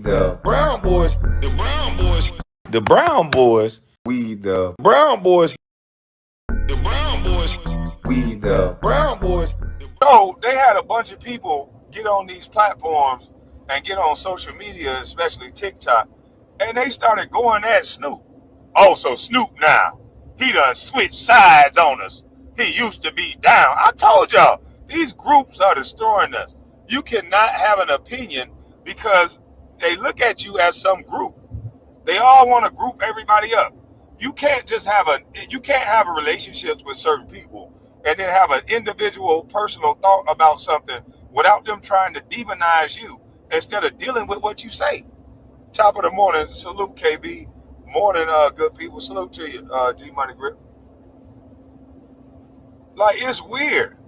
the Brown Boys, the Brown Boys, the Brown Boys, we the Brown Boys, the Brown Boys, we the Brown Boys. So they had a bunch of people get on these platforms and get on social media, especially TikTok, and they started going at Snoop. Oh, so Snoop now, he done switched sides on us. He used to be down. I told y'all, these groups are destroying us. You cannot have an opinion because they look at you as some group. They all want to group everybody up. You can't have relationships with certain people and then have an individual personal thought about something without them trying to demonize you instead of dealing with what you say. Top of the morning, salute KB. Morning, good people. Salute to you, G Money Grip. Like, it's weird.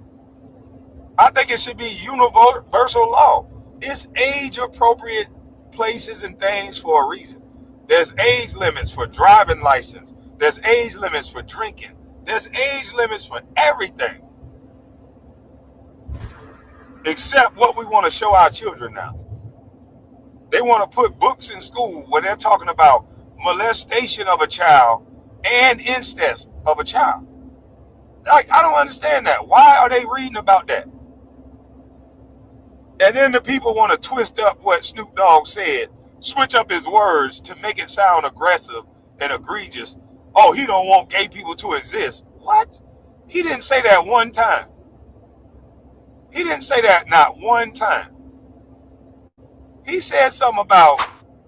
I think it should be universal law. It's age appropriate places and things for a reason. There's age limits for driving license. There's age limits for drinking. There's age limits for everything. Except what we want to show our children now. They want to put books in school where they're talking about molestation of a child and incest of a child. Like, I don't understand that. Why are they reading about that? And then the people want to twist up what Snoop Dogg said, switch up his words to make it sound aggressive and egregious. Oh, he don't want gay people to exist. What? He didn't say that one time. He didn't say that not one time. He said something about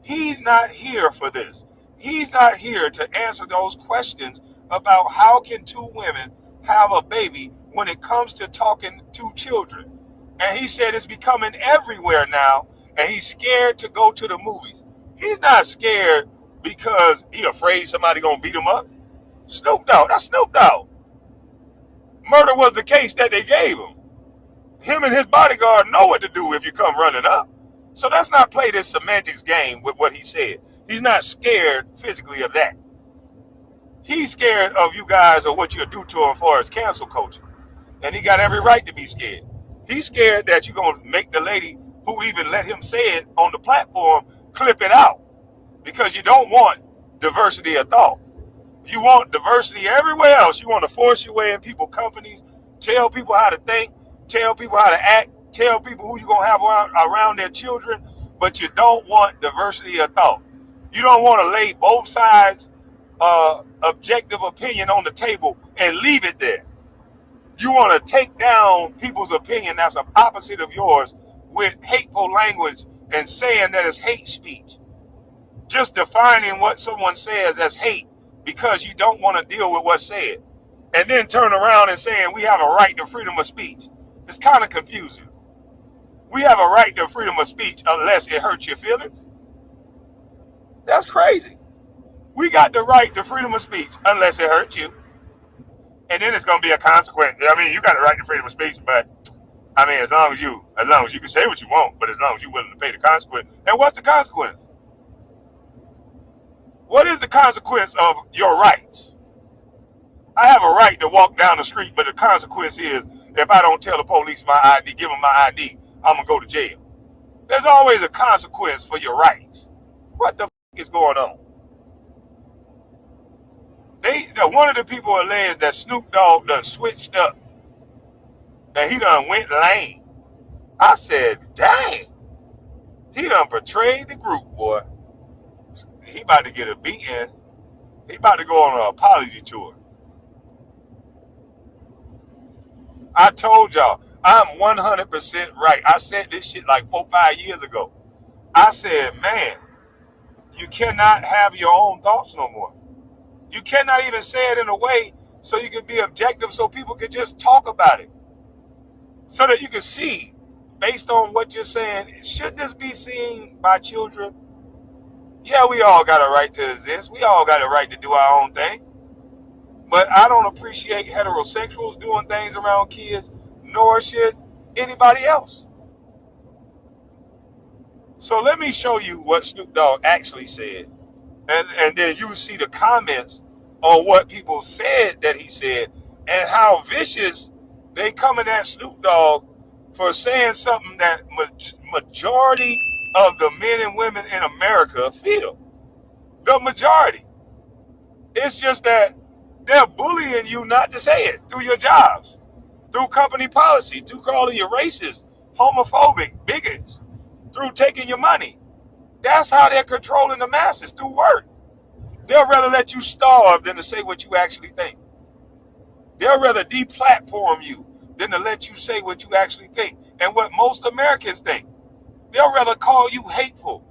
he's not here for this. He's not here to answer those questions about how can two women have a baby when it comes to talking to children. And he said it's becoming everywhere now, and he's scared to go to the movies. He's not scared because he afraid somebody gonna beat him up. Snoop Dogg, that's Snoop Dogg. Murder was the case that they gave him. Him and his bodyguard know what to do if you come running up. So let's not play this semantics game with what he said. He's not scared physically of that. He's scared of you guys or what you'll do to him for his cancel culture. And he got every right to be scared. He's scared that you're going to make the lady who even let him say it on the platform clip it out. Because you don't want diversity of thought. You want diversity everywhere else. You want to force your way in people's companies, tell people how to think, tell people how to act, tell people who you're going to have around their children, but you don't want diversity of thought. You don't want to lay both sides' objective opinion on the table and leave it there. You want to take down people's opinion that's the opposite of yours with hateful language and saying that it's hate speech. Just defining what someone says as hate because you don't want to deal with what's said. And then turn around and saying we have a right to freedom of speech. It's kind of confusing. We have a right to freedom of speech unless it hurts your feelings. That's crazy. We got the right to freedom of speech unless it hurts you. And then it's going to be a consequence. I mean, you got the right to freedom of speech, but I mean, as long as you can say what you want, but as long as you're willing to pay the consequence. And what's the consequence? What is the consequence of your rights? I have a right to walk down the street, but the consequence is if I don't tell the police my ID, give them my ID, I'm going to go to jail. There's always a consequence for your rights. What the is going on? One of the people alleged that Snoop Dogg done switched up and he done went lame. I said, dang, he done betrayed the group, boy. He about to get a beating. He about to go on an apology tour. I told y'all, I'm 100% right. I said this shit like 4-5 years ago. I said, man, you cannot have your own thoughts no more. You cannot even say it in a way so you can be objective so people can just talk about it. So that you can see, based on what you're saying, should this be seen by children? Yeah, we all got a right to exist. We all got a right to do our own thing. But I don't appreciate heterosexuals doing things around kids, nor should anybody else. So let me show you what Snoop Dogg actually said. And then you see the comments on what people said that he said and how vicious they coming at Snoop Dogg for saying something that majority of the men and women in America feel. The majority. It's just that they're bullying you not to say it through your jobs, through company policy, through calling you racist, homophobic, bigots, through taking your money. That's how they're controlling the masses, through work. They'll rather let you starve than to say what you actually think. They'll rather deplatform you than to let you say what you actually think and what most Americans think. They'll rather call you hateful,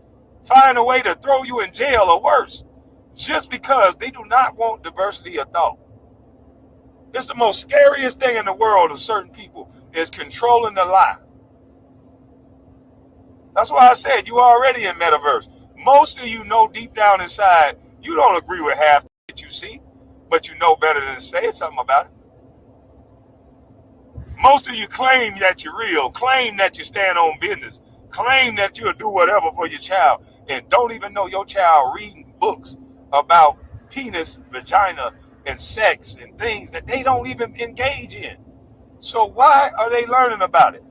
find a way to throw you in jail or worse, just because they do not want diversity of thought. It's the most scariest thing in the world of certain people is controlling the lie. That's why I said you are already in metaverse. Most of you know deep down inside you don't agree with half that you see, but you know better than to say something about it. Most of you claim that you're real, claim that you stand on business, claim that you'll do whatever for your child, and don't even know your child reading books about penis, vagina, and sex and things that they don't even engage in. So why are they learning about it?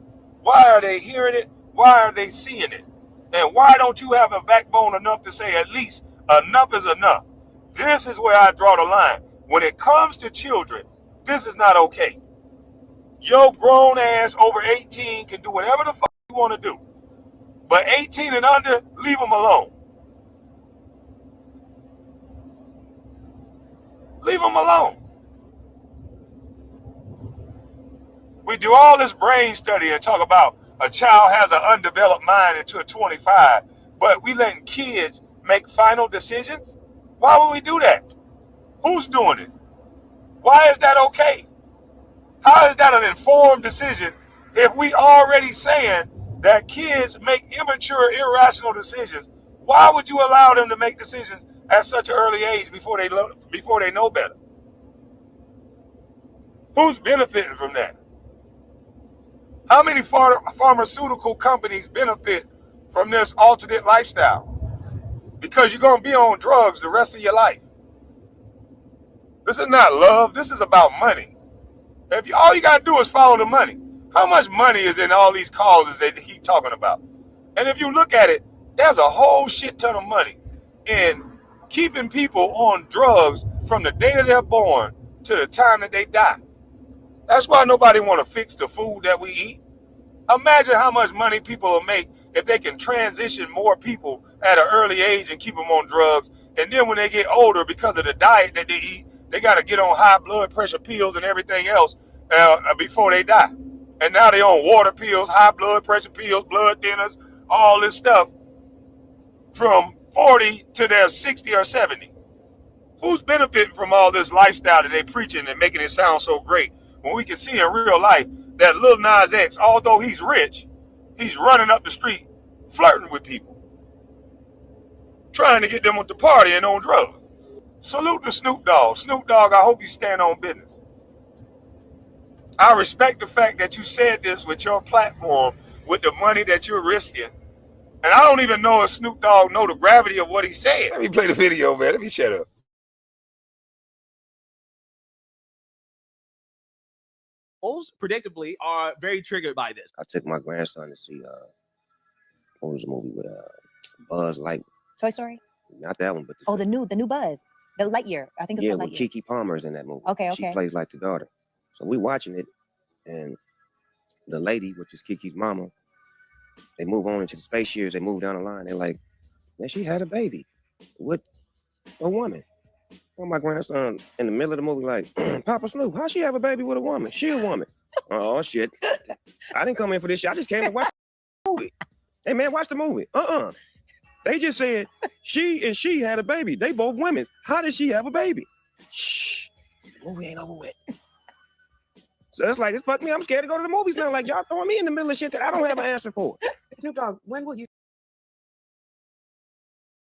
Why are they hearing it? Why are they seeing it? And why don't you have a backbone enough to say at least enough is enough? This is where I draw the line. When it comes to children, this is not okay. Your grown ass over 18 can do whatever the fuck you want to do. But 18 and under, leave them alone. Leave them alone. We do all this brain study and talk about a child has an undeveloped mind until 25, but we letting kids make final decisions? Why would we do that? Who's doing it? Why is that okay? How is that an informed decision if we already saying that kids make immature, irrational decisions? Why would you allow them to make decisions at such an early age before they know better? Who's benefiting from that? How many pharmaceutical companies benefit from this alternate lifestyle? Because you're going to be on drugs the rest of your life. This is not love. This is about money. All you got to do is follow the money. How much money is in all these causes that they keep talking about? And if you look at it, there's a whole shit ton of money in keeping people on drugs from the day that they're born to the time that they die. That's why nobody want to fix the food that we eat. Imagine how much money people will make if they can transition more people at an early age and keep them on drugs. And then when they get older, because of the diet that they eat, they got to get on high blood pressure pills and everything else before they die. And now they're on water pills, high blood pressure pills, blood thinners, all this stuff from 40 to their 60 or 70. Who's benefiting from all this lifestyle that they're preaching and making it sound so great when we can see in real life that Lil Nas X, although he's rich, he's running up the street flirting with people, trying to get them with the party and on drugs. Salute to Snoop Dogg. Snoop Dogg, I hope you stand on business. I respect the fact that you said this with your platform, with the money that you're risking. And I don't even know if Snoop Dogg know the gravity of what he said. Let me play the video, man. Let me shut up. Predictably are very triggered by this. I took my grandson to see what was the movie with Buzz Light? Toy Story? Not that one, but the new Buzz. The Lightyear. I think it's with Lightyear. Keke Palmer's in that movie. Okay. She plays like the daughter. So we watching it, and the lady, which is Kiki's mama, they move on into the space years, they move down the line, they're like, man, she had a baby with a woman. Well, my grandson in the middle of the movie like, Papa Snoop, how she have a baby with a woman? She a woman. Oh, shit. I didn't come in for this shit. I just came to watch the movie. Hey, man, watch the movie. They just said she had a baby. They both women. How did she have a baby? Shh. The movie ain't over with. So it's like, it fuck me. I'm scared to go to the movies now. Like, y'all throwing me in the middle of shit that I don't have an answer for. Snoop Dogg, when will you?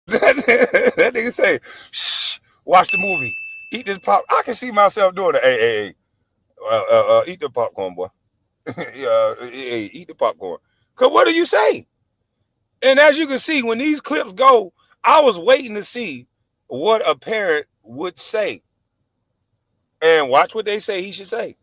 That nigga say, shh, watch the movie. Eat this pop. I can see myself doing it. Hey. Eat the popcorn, boy. Hey, eat the popcorn. Because what do you say? And as you can see, when these clips go, I was waiting to see what a parent would say. And watch what they say he should say.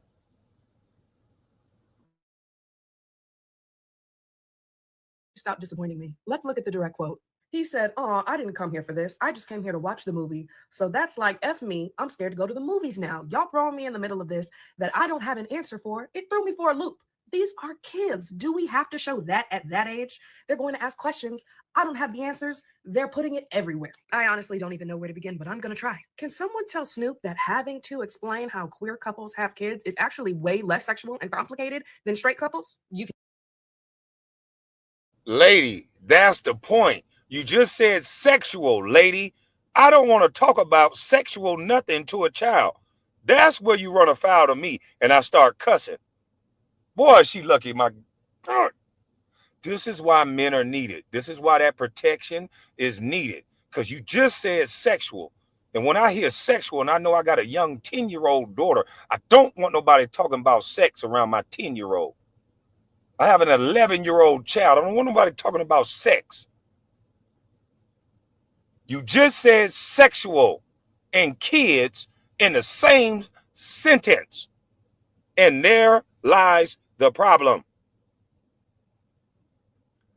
stop disappointing me. Let's look at the direct quote. He said, "Oh, I didn't come here for this. I just came here to watch the movie. So that's like F me. I'm scared to go to the movies now. Y'all throwing me in the middle of this that I don't have an answer for. It threw me for a loop. These are kids. Do we have to show that at that age? They're going to ask questions. I don't have the answers. They're putting it everywhere. I honestly don't even know where to begin, but I'm going to try. Can someone tell Snoop that having to explain how queer couples have kids is actually way less sexual and complicated than straight couples? You can. Lady, that's the point. You just said sexual, lady. I don't want to talk about sexual nothing to a child. That's where you run afoul of me and I start cussing. Boy, she lucky, my God. This is why men are needed. This is why that protection is needed. Because you just said sexual. And when I hear sexual and I know I got a young 10-year-old daughter, I don't want nobody talking about sex around my 10-year-old. I have an 11-year-old child. I don't want nobody talking about sex. You just said sexual and kids in the same sentence. And there lies the problem.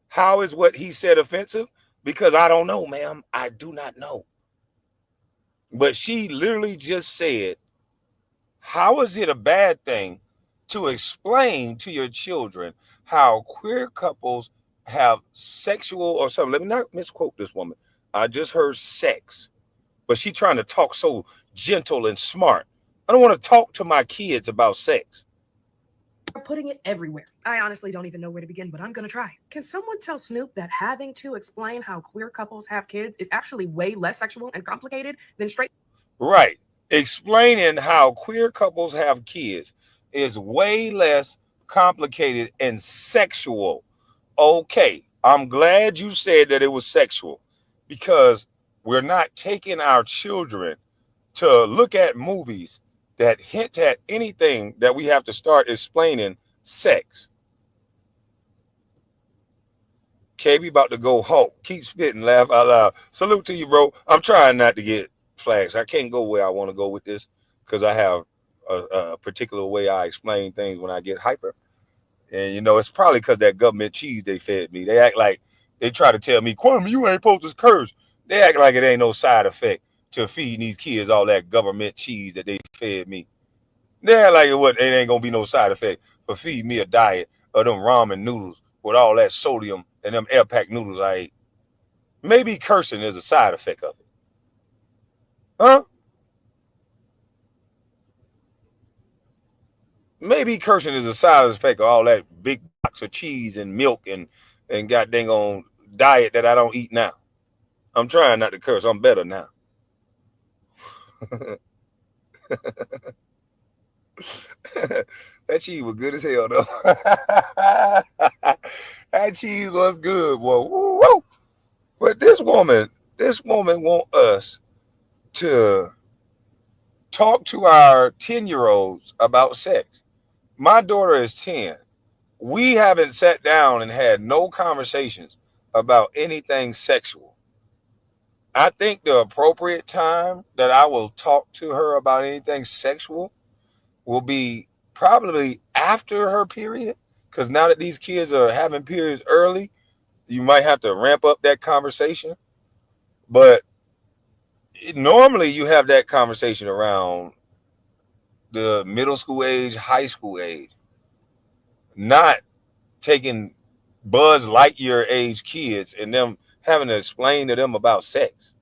How is what he said offensive? Because I don't know, ma'am. I do not know. But she literally just said, how is it a bad thing to explain to your children how queer couples have sexual or something? Let me not misquote this woman. I just heard sex, but she trying to talk so gentle and smart. I don't want to talk to my kids about sex. Putting it everywhere. I honestly don't even know where to begin, but I'm going to try. Can someone tell Snoop that having to explain how queer couples have kids is actually way less sexual and complicated than straight? Right. Explaining how queer couples have kids is way less complicated and sexual. Okay, I'm glad you said that it was sexual because we're not taking our children to look at movies that hint at anything that we have to start explaining sex. KB about to go Hulk. Keep spitting, laugh out loud. Salute to you, bro. I'm trying not to get flags. I can't go where I want to go with this because I have a particular way I explain things when I get hyper. And, you know, it's probably because that government cheese they fed me. They act like they try to tell me, Kwame, you ain't supposed to curse. They act like it ain't no side effect to feeding these kids all that government cheese that they fed me. They act like it ain't going to be no side effect for feeding me a diet of them ramen noodles with all that sodium and them air pack noodles I ate. Maybe cursing is a side effect of it. Huh? Maybe cursing is a side effect of all that big box of cheese and milk and got dang on diet that I don't eat now. I'm trying not to curse. I'm better now. That cheese was good as hell, though. That cheese was good, boy. Woo, woo. But this woman want us to talk to our 10-year-olds about sex. My daughter is 10. We haven't sat down and had no conversations about anything sexual. I think the appropriate time that I will talk to her about anything sexual will be probably after her period. Because now that these kids are having periods early, you might have to ramp up that conversation. But normally you have that conversation around the middle school age, high school age, not taking Buzz Lightyear age kids and them having to explain to them about sex.